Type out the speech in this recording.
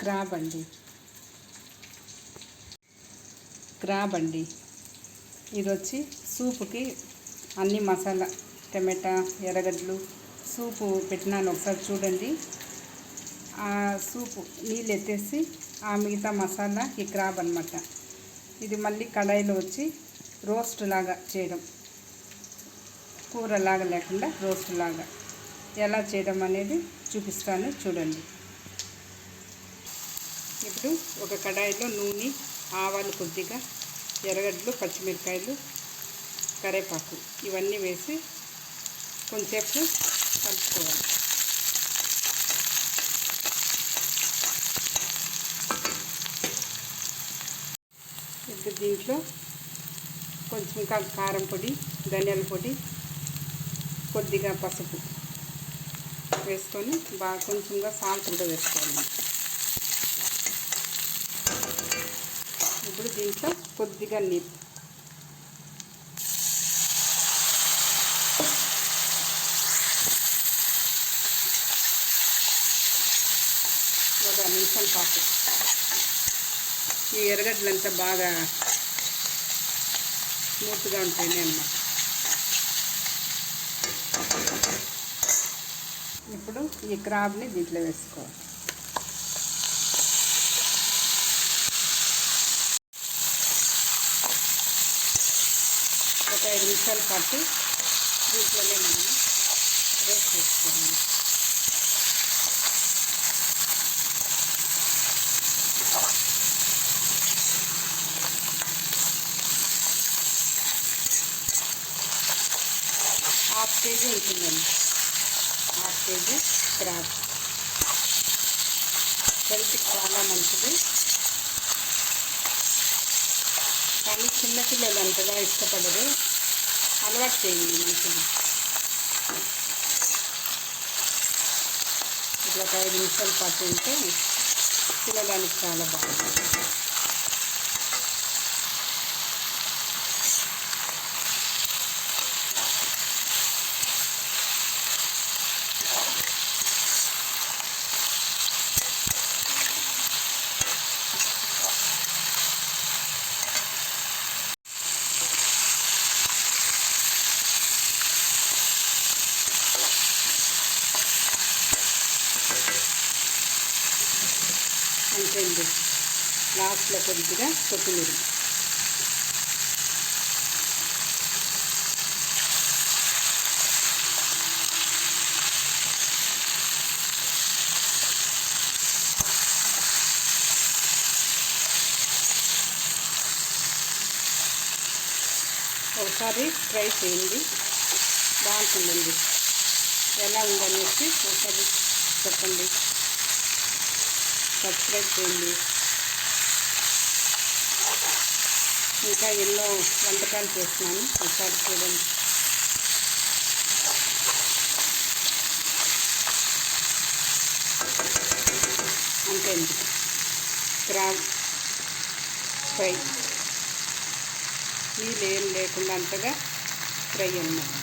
Crab అండి. ఇది వచ్చి సూపుకి అన్ని మసాలా టమాటా ఎర్రగడ్డలు సూపు పెట్టినాను, ఒకసారి చూడండి. ఆ సూపు నీళ్ళు ఎత్తేసి ఆ మిగతా మసాలా ఈ క్రాబ్ అనమాట. ఇది మళ్ళీ కడాయిలో వచ్చి రోస్ట్ లాగా చేయడం, కూరలాగా లేకుండా రోస్ట్ లాగా ఎలా చేయడం అనేది చూపిస్తాను, చూడండి. ఇప్పుడు ఒక కడాయిలో నూనె, ఆవాలు కొద్దిగా, ఎర్రగడ్డలు, పచ్చిమిరకాయలు, కరివేపాకు ఇవన్నీ వేసి కొంచెంసేపు కలుపుకోవాలి. ఇప్పుడు దీంట్లో కొంచెం కారం పొడి, ధనియాల పొడి, కొద్దిగా పసుపు వేసుకొని బాగా కొంచెంగా సాల్ట్ కూడా వేసుకోవాలి. ఇప్పుడు దీంట్లో కొద్దిగా నీళ్ళు, ఒక నిమిషం పాటు ఈ ఎర్రగడ్డలంతా బాగా స్మూత్గా ఉంటాయి అన్నమాట. ఇప్పుడు ఈ క్రాబ్ని దీంట్లో వేసుకోవాలి. ఒక 5 నిమిషాల పాటు దీంట్లోనే మనం రోస్ట్ చేసుకోవాలి. ½ కేజీ ఉంటుందండి, ½ కేజీ క్రాబ్. హెల్త్కి చాలా మంచిది, కానీ చిన్నపిల్లలు అంతగా ఇష్టపడరు. అలవాటు చేయండి మంచిది. ఇట్లా ఒక 5 నిమిషాల పాటు ఉంటే తినడానికి చాలా బాగుంటుంది. అంతే, లాస్ట్లో కొద్దిగా కొత్తిమీర. ఒకసారి ట్రై చేయండి, బాగుంటుందండి. ఎలా ఉందనేసి ఒకసారి చెప్పండి, సబ్స్క్రైబ్ చేయండి. ఇంకా ఎన్నో వంటకాలు చేస్తున్నాను, ఒకసారి చూడండి. అంతే అండి, క్రాబ్ ఫ్రై. నీళ్ళు ఏం లేకుండా అంతగా ఫ్రై అన్నమాట.